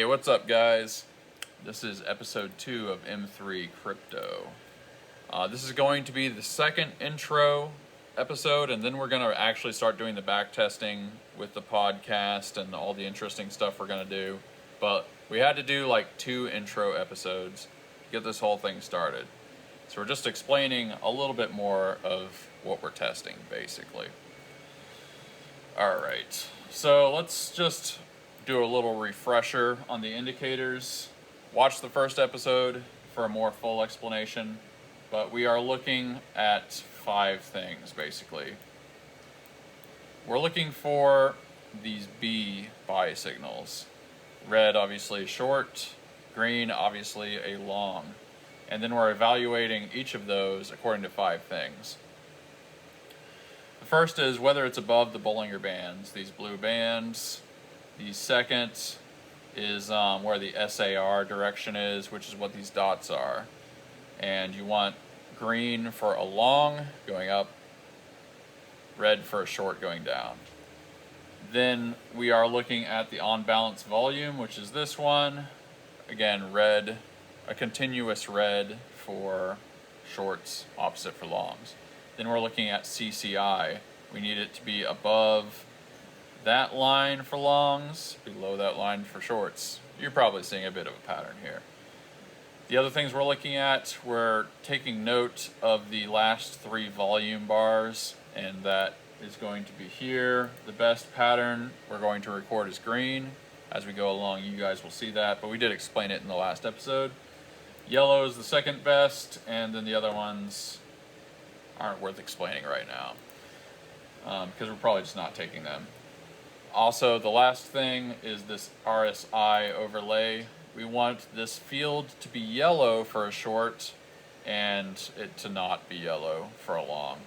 Hey, what's up, guys? This is episode 2 of M3 Crypto. This is going to be the second intro episode, and then we're going to actually start doing the back testing with the podcast and all the interesting stuff we're going to do. But we had to do like 2 intro episodes to get this whole thing started. So we're just explaining a little bit more of what we're testing, basically. Alright, so let's just do a little refresher on the indicators. Watch the first episode for a more full explanation, but we are looking at 5 things basically. We're looking for these B buy signals. Red obviously short, green obviously a long, and then we're evaluating each of those according to 5 things. The first is whether it's above the Bollinger Bands, these blue bands. The second is where the SAR direction is, which is what these dots are. And you want green for a long going up, red for a short going down. Then we are looking at the on-balance volume, which is this one. Again, red, a continuous red for shorts, opposite for longs. Then we're looking at CCI. We need it to be above that line for longs, below that line for shorts. You're probably seeing a bit of a pattern here. The other things we're looking at, we're taking note of the last 3 volume bars, and that is going to be here. The best pattern we're going to record is green. As we go along, you guys will see that, but we did explain it in the last episode. Yellow is the second best, and then the other ones aren't worth explaining right now, because we're probably just not taking them. Also, the last thing is this RSI overlay. We want this field to be yellow for a short and it to not be yellow for a long.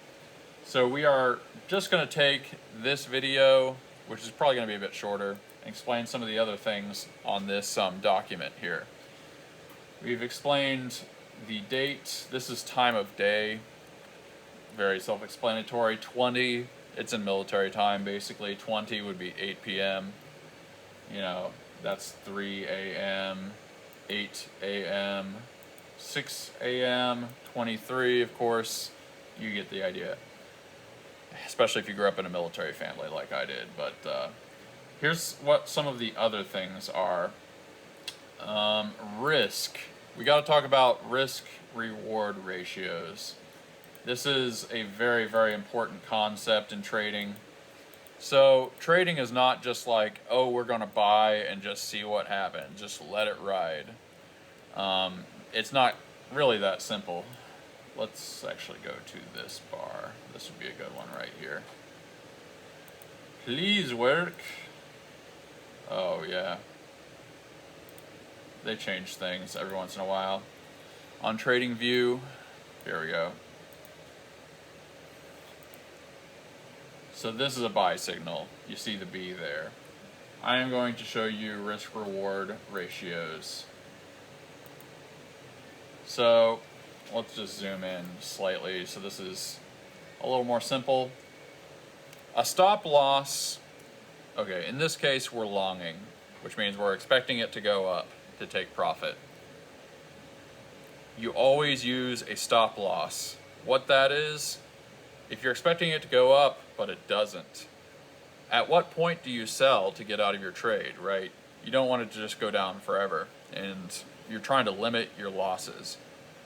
So we are just going to take this video, which is probably going to be a bit shorter, and explain some of the other things on this document here. We've explained the date. This is time of day. Very self-explanatory. 20. It's in military time, basically. 20 would be 8 p.m. You know, that's 3 a.m., 8 a.m., 6 a.m., 23, of course. You get the idea. Especially if you grew up in a military family like I did. But here's what some of the other things are. Risk. We got to talk about risk-reward ratios. This is a very, very important concept in trading. So trading is not just like, oh, we're going to buy and just see what happens. Just let it ride. It's not really that simple. Let's actually go to this bar. This would be a good one right here. Please work. Oh, yeah. They change things every once in a while. On TradingView, here we go. So this is a buy signal. You see the B there. I am going to show you risk-reward ratios. So let's just zoom in slightly. So this is a little more simple. A stop loss, okay, in this case we're longing, which means we're expecting it to go up to take profit. You always use a stop loss. What that is, if you're expecting it to go up, but it doesn't, at what point do you sell to get out of your trade, right? You don't want it to just go down forever, and you're trying to limit your losses.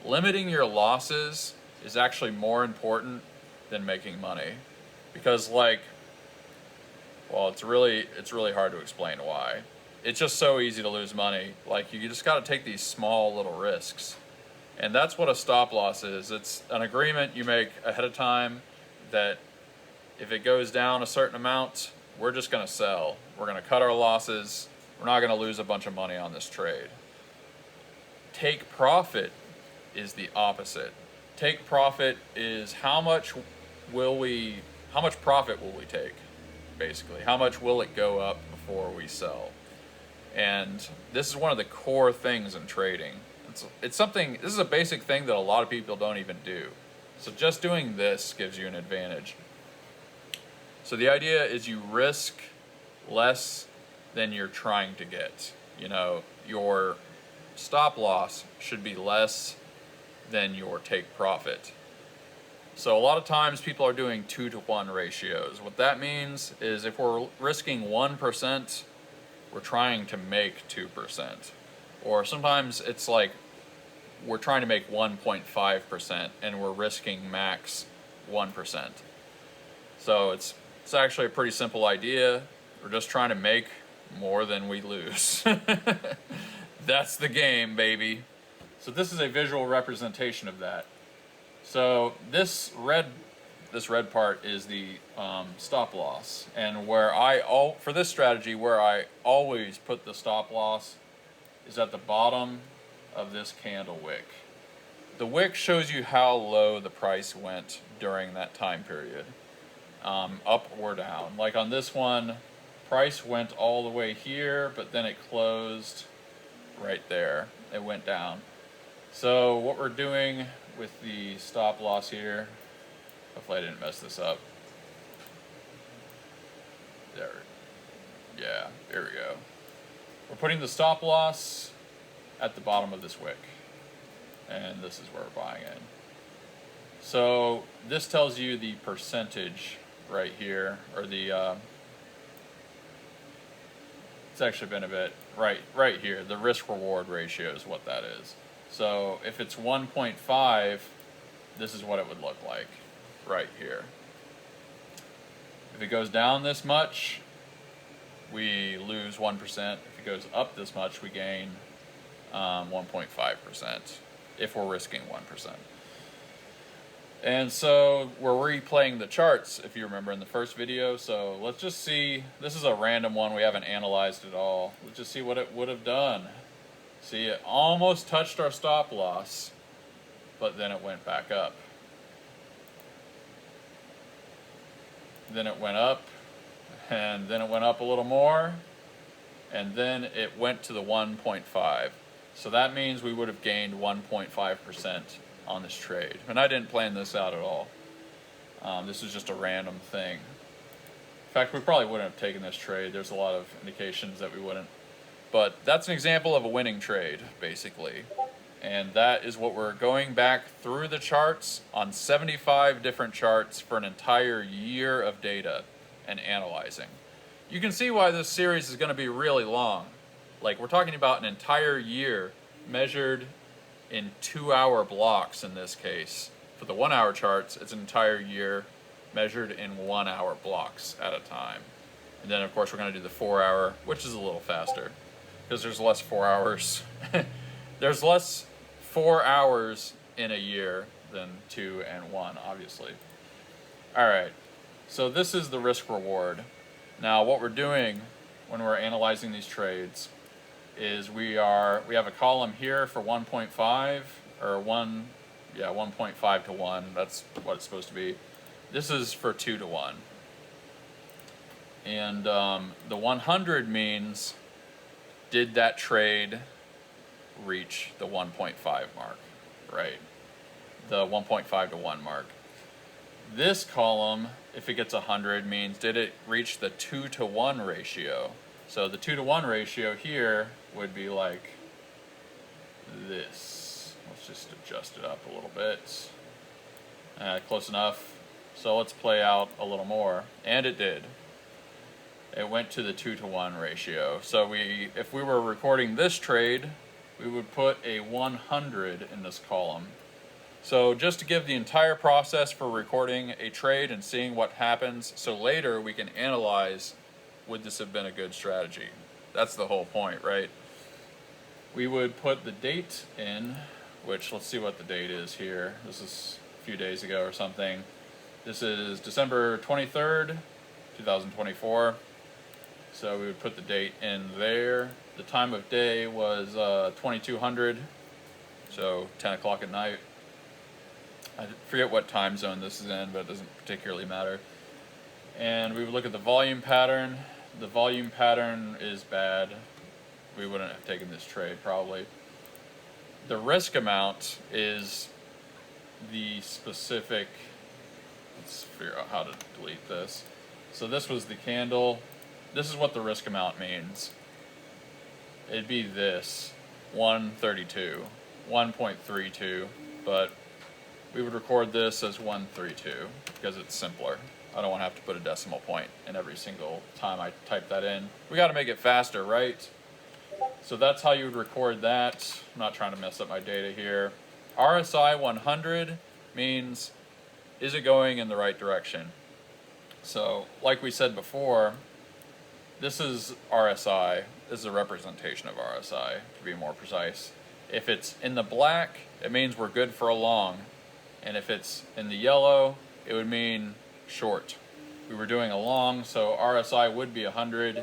Limiting your losses is actually more important than making money, because it's really hard to explain why. It's just so easy to lose money. Like, you just got to take these small little risks. And that's what a stop loss is. It's an agreement you make ahead of time that if it goes down a certain amount, we're just going to sell. We're going to cut our losses. We're not going to lose a bunch of money on this trade. Take profit is the opposite. Take profit is how much profit will we take, basically. How much will it go up before we sell? And this is one of the core things in trading. This is a basic thing that a lot of people don't even do. So just doing this gives you an advantage. So the idea is you risk less than you're trying to get. you know, your stop loss should be less than your take profit. So a lot of times people are doing 2-to-1 ratios. What that means is if we're risking 1%, we're trying to make 2%. Or sometimes it's like we're trying to make 1.5% and we're risking max 1%. So it's actually a pretty simple idea. We're just trying to make more than we lose. That's the game, baby. So this is a visual representation of that. So this red part is the stop loss, and for this strategy, where I always put the stop loss is at the bottom of this candle wick. The wick shows you how low the price went during that time period, up or down. Like on this one, price went all the way here, but then it closed right there. It went down. So what we're doing with the stop loss here, hopefully I didn't mess this up. There we go. We're putting the stop loss at the bottom of this wick, and this is where we're buying in. So this tells you the percentage right here, or the it's actually been a bit right here. The risk reward ratio is what that is. So if it's 1.5, this is what it would look like right here. If it goes down this much, we lose 1%. If it goes up this much, we gain 1.5% if we're risking 1%. And so we're replaying the charts, if you remember in the first video. So let's just see, this is a random one, we haven't analyzed it all. Let's just see what it would have done. See, it almost touched our stop loss, but then it went back up. Then it went up, and then it went up a little more, and then it went to the 1.5. So that means we would have gained 1.5% on this trade. And I didn't plan this out at all. This is just a random thing. In fact, we probably wouldn't have taken this trade. There's a lot of indications that we wouldn't. But that's an example of a winning trade, basically. And that is what we're going back through the charts on 75 different charts for an entire year of data and analyzing. You can see why this series is going to be really long. Like, we're talking about an entire year measured in 2-hour blocks in this case. For the 1-hour charts, it's an entire year measured in 1-hour blocks at a time. And then, of course, we're going to do the 4-hour, which is a little faster, because there's less 4 hours. There's less 4 hours in a year than 2 and 1, obviously. All right, so this is the risk reward. Now, what we're doing when we're analyzing these trades is we have a column here for 1.5 or 1.5 to 1. That's what it's supposed to be. This is for 2 to 1. And the 100 means, did that trade reach the 1.5 mark, right? The 1.5 to 1 mark. This column, if it gets 100, means did it reach the 2 to 1 ratio? So the 2 to 1 ratio here would be like this. Let's just adjust it up a little bit. Close enough. So let's play out a little more. And it did. It went to the 2 to 1 ratio. So if we were recording this trade, we would put a 100 in this column. So just to give the entire process for recording a trade and seeing what happens, so later we can analyze, would this have been a good strategy? That's the whole point, right? We would put the date in, which, let's see what the date is here. This is a few days ago or something. This is December 23rd, 2024. So we would put the date in there. The time of day was 2200, so 10 o'clock at night. I forget what time zone this is in, but it doesn't particularly matter. And we would look at the volume pattern. The volume pattern is bad. We wouldn't have taken this trade probably. The risk amount is the specific, let's figure out how to delete this. So this was the candle. This is what the risk amount means. it'd be this 132, 1.32, but we would record this as 132 because it's simpler. I don't want to have to put a decimal point in every single time I type that in. We got to make it faster, right? So that's how you would record that. I'm not trying to mess up my data here. RSI 100 means, is it going in the right direction? So like we said before, this is RSI. This is a representation of RSI, to be more precise. If it's in the black, it means we're good for a long. And if it's in the yellow, it would mean short. We were doing a long, so RSI would be 100.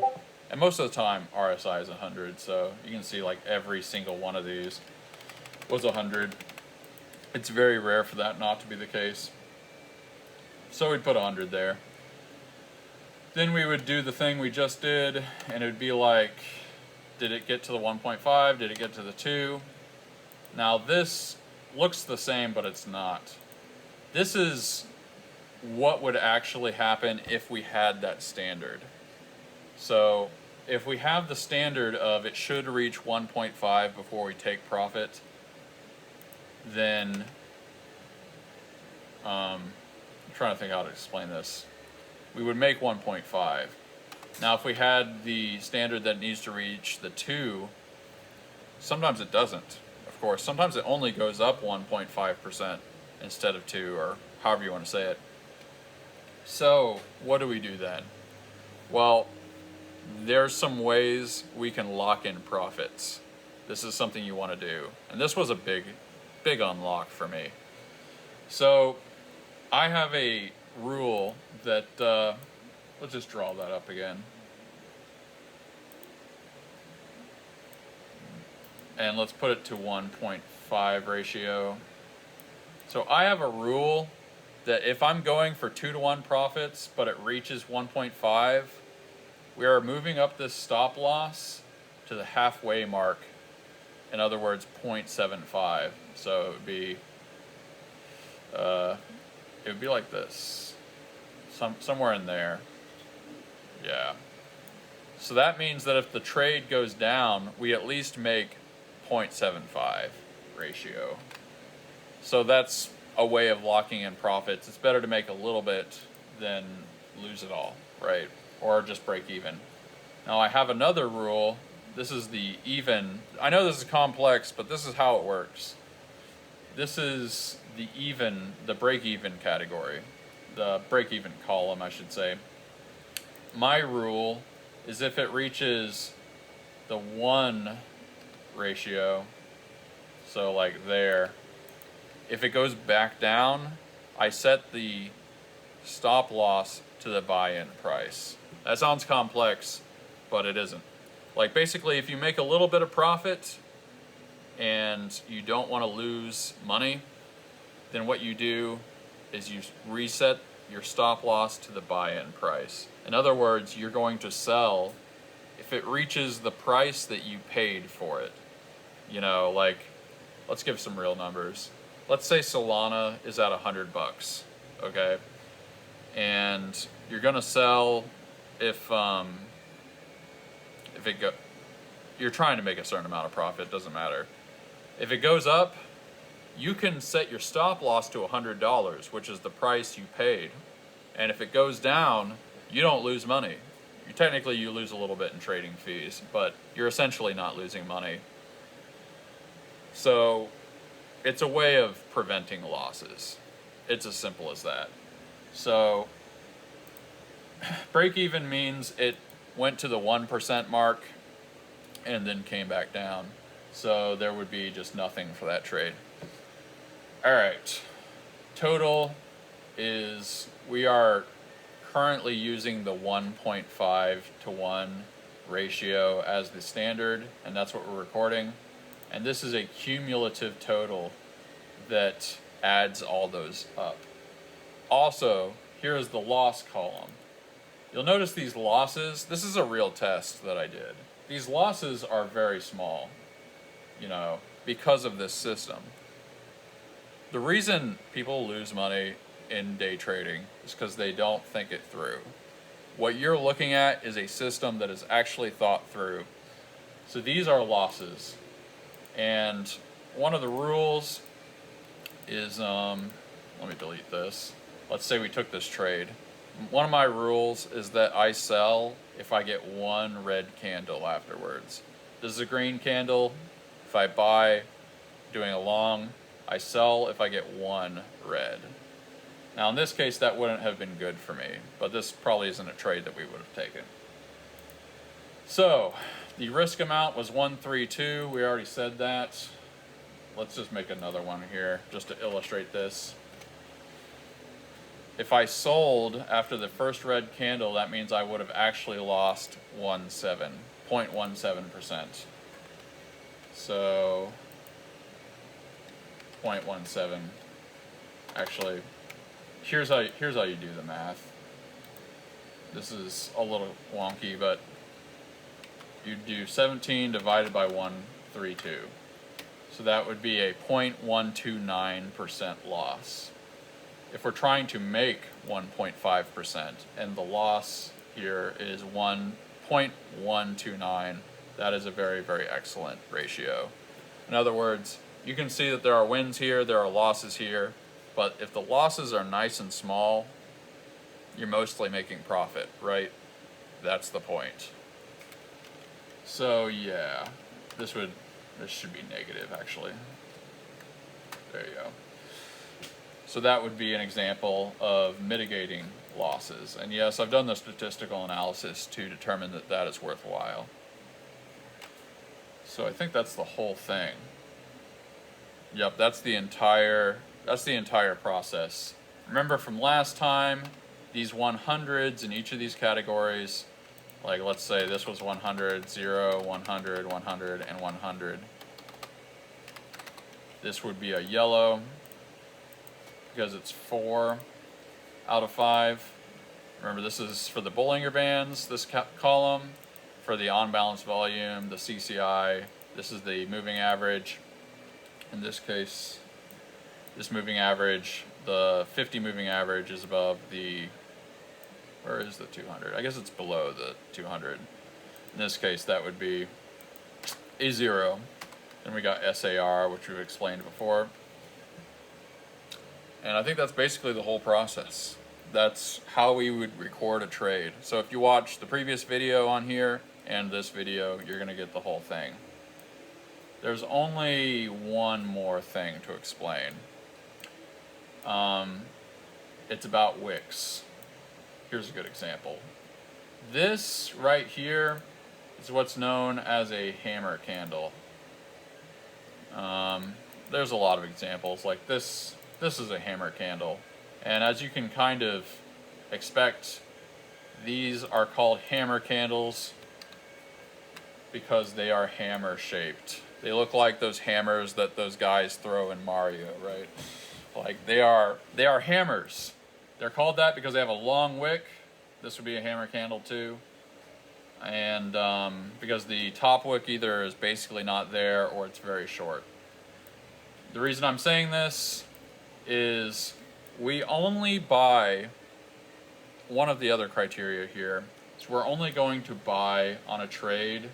And most of the time, RSI is 100. So you can see like every single one of these was 100. It's very rare for that not to be the case. So we'd put 100 there. Then we would do the thing we just did, and it would be like, did it get to the 1.5? Did it get to the 2? Now this looks the same, but it's not. This is what would actually happen if we had that standard. So if we have the standard of it should reach 1.5 before we take profit, then I'm trying to think how to explain this. We would make 1.5. Now if we had the standard that needs to reach the 2, sometimes it doesn't, of course. Sometimes it only goes up 1.5% instead of 2, or however you want to say it. So what do we do then? Well, there's some ways we can lock in profits. This is something you want to do. And this was a big unlock for me. So I have a rule that, let's just draw that up again. And let's put it to 1.5 ratio. So I have a rule that if I'm going for 2-to-1 profits, but it reaches 1.5, we are moving up this stop loss to the halfway mark. In other words, 0.75. So it would be like this, somewhere in there. Yeah. So that means that if the trade goes down, we at least make 0.75 ratio. So that's a way of locking in profits. It's better to make a little bit than lose it all, right? Or just break even. Now I have another rule. This is the even. I know this is complex, but this is how it works. This is the break-even category, the break-even column, I should say. My rule is if it reaches the 1 ratio, so like there, if it goes back down, I set the stop loss to the buy-in price. That sounds complex, but it isn't. Like basically, if you make a little bit of profit and you don't want to lose money, then what you do is you reset your stop loss to the buy-in price. In other words, you're going to sell if it reaches the price that you paid for it. You know, like, let's give some real numbers. Let's say Solana is at $100, okay? And you're gonna sell if you're trying to make a certain amount of profit, doesn't matter. If it goes up, you can set your stop loss to $100, which is the price you paid. And if it goes down, you don't lose money. You lose a little bit in trading fees, but you're essentially not losing money. So it's a way of preventing losses. It's as simple as that. So break even means it went to the 1% mark and then came back down. So there would be just nothing for that trade. All right, total is, we are currently using the 1.5 to 1 ratio as the standard, and that's what we're recording. And this is a cumulative total that adds all those up. Also, here's the loss column. You'll notice these losses, this is a real test that I did. These losses are very small, because of this system. The reason people lose money in day trading is because they don't think it through. What you're looking at is a system that is actually thought through. So these are losses. And one of the rules is, let me delete this. Let's say we took this trade. One of my rules is that I sell if I get one red candle afterwards. This is a green candle. If I buy doing a long, I sell if I get one red. Now in this case that wouldn't have been good for me, but this probably isn't a trade that we would have taken. So the risk amount was 132, we already said that. Let's just make another one here just to illustrate this. If I sold after the first red candle, that means I would have actually lost 0.17%. So 0.17. Actually, here's how you do the math. This is a little wonky, but you do 17 divided by 132. So that would be a 0.129% loss. If we're trying to make 1.5% and the loss here is 1.129, that is a very, very excellent ratio. In other words, you can see that there are wins here, there are losses here, but if the losses are nice and small, you're mostly making profit, right? That's the point. So yeah, this should be negative actually. There you go. So that would be an example of mitigating losses. And yes, I've done the statistical analysis to determine that that is worthwhile. So I think that's the whole thing. Yep, that's the entire process. Remember from last time, these 100s in each of these categories, like let's say this was 100, 0, 100, 100, and 100. This would be a yellow, because it's 4 out of 5. Remember, this is for the Bollinger Bands, this column, for the on-balance volume, the CCI, this is the moving average. In this case, this moving average, the 50 moving average is above the, where is the 200? I guess it's below the 200. In this case, that would be a 0. Then we got SAR, which we've explained before. And I think that's basically the whole process. That's how we would record a trade. So if you watch the previous video on here and this video, you're going to get the whole thing. There's only one more thing to explain. It's about wicks. Here's a good example. This right here is what's known as a hammer candle. There's a lot of examples like this. This is a hammer candle, and as you can kind of expect, these are called hammer candles because they are hammer shaped. They look like those hammers that those guys throw in Mario, right? Like they are hammers. They're called that because they have a long wick. This would be a hammer candle too. And because the top wick either is basically not there or it's very short. The reason I'm saying this is we only buy one of the other criteria here. So we're only going to buy on a trade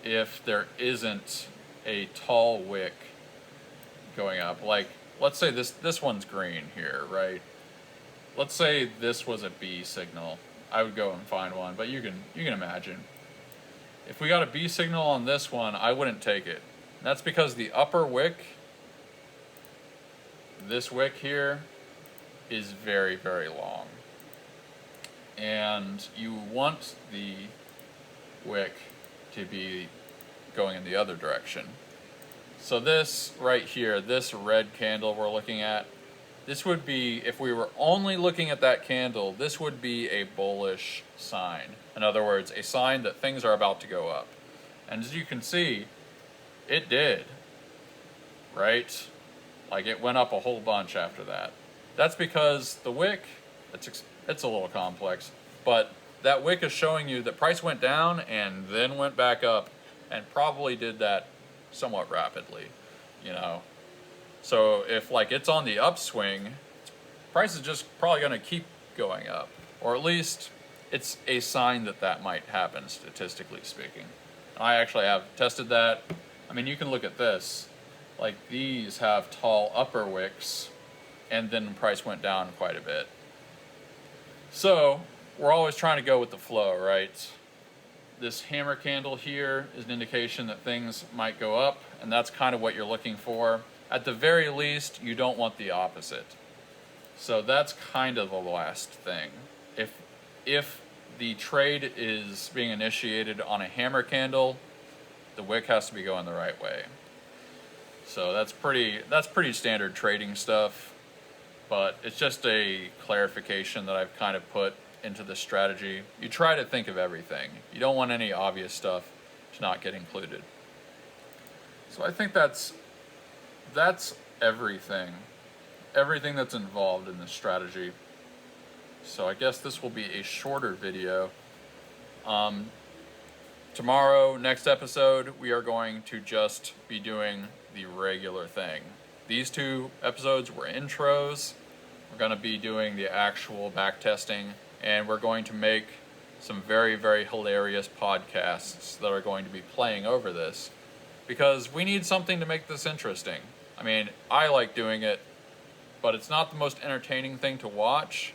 if there isn't a tall wick going up. Like, let's say this one's green here, right? Let's say this was a B signal. I would go and find one, but you can imagine. If we got a B signal on this one, I wouldn't take it. And that's because the upper wick, this wick here, is very, very long. And you want the wick to be going in the other direction. So this right here, this red candle we're looking at, this would be, if we were only looking at that candle, this would be a bullish sign. In other words, a sign that things are about to go up. And as you can see, it did, right? Like it went up a whole bunch after that. That's because the wick, it's a little complex, but that wick is showing you that price went down and then went back up, and probably did that somewhat rapidly, you know. So if like it's on the upswing, price is just probably going to keep going up, or at least it's a sign that that might happen, statistically speaking. I actually have tested that. I mean, you can look at this. Like, these have tall upper wicks, and then the price went down quite a bit. So, we're always trying to go with the flow, right? This hammer candle here is an indication that things might go up, and that's kind of what you're looking for. At the very least, you don't want the opposite. So that's kind of the last thing. If the trade is being initiated on a hammer candle, the wick has to be going the right way. So that's pretty standard trading stuff, but it's just a clarification that I've kind of put into the strategy. You try to think of everything. You don't want any obvious stuff to not get included. So I think that's everything that's involved in this strategy. So I guess this will be a shorter video. Tomorrow, next episode, we are going to just be doing the regular thing. These 2 episodes were intros. We're going to be doing the actual back testing, and we're going to make some very, very hilarious podcasts that are going to be playing over this, because we need something to make this interesting. I mean, I like doing it, but it's not the most entertaining thing to watch.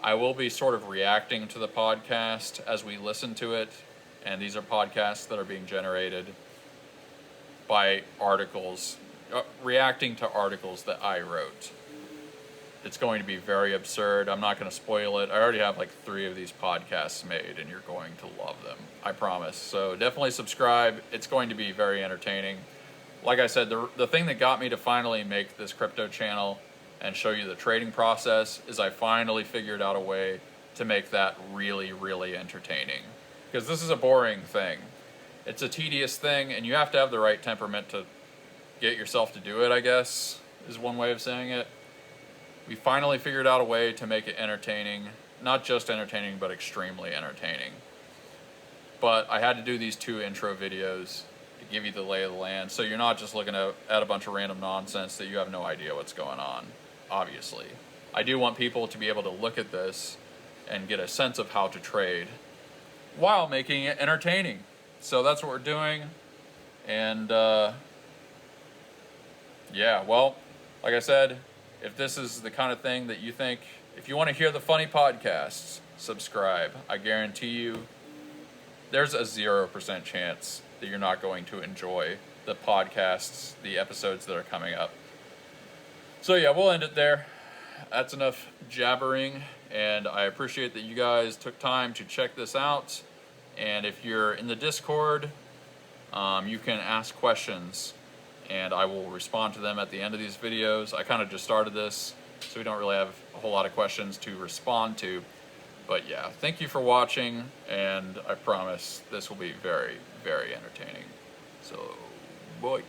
I will be sort of reacting to the podcast as we listen to it, and these are podcasts that are being generated by articles, reacting to articles that I wrote. It's going to be very absurd. I'm not going to spoil it. I already have like 3 of these podcasts made, and you're going to love them. I promise. So definitely subscribe. It's going to be very entertaining. Like I said, the thing that got me to finally make this crypto channel and show you the trading process is I finally figured out a way to make that really, really entertaining. Because this is a boring thing. It's a tedious thing, and you have to have the right temperament to get yourself to do it, I guess, is one way of saying it. We finally figured out a way to make it entertaining. Not just entertaining, but extremely entertaining. But I had to do these 2 intro videos to give you the lay of the land, so you're not just looking at a bunch of random nonsense that you have no idea what's going on, obviously. I do want people to be able to look at this and get a sense of how to trade while making it entertaining. So that's what we're doing. And yeah, well, like I said, if this is the kind of thing that you think, if you want to hear the funny podcasts, subscribe. I guarantee you there's a 0% chance that you're not going to enjoy the podcasts, the episodes that are coming up. So yeah, we'll end it there. That's enough jabbering, and I appreciate that you guys took time to check this out. And if you're in the Discord, you can ask questions, and I will respond to them at the end of these videos. I kind of just started this, so we don't really have a whole lot of questions to respond to. But yeah, thank you for watching, and I promise this will be very, very entertaining. So, bye.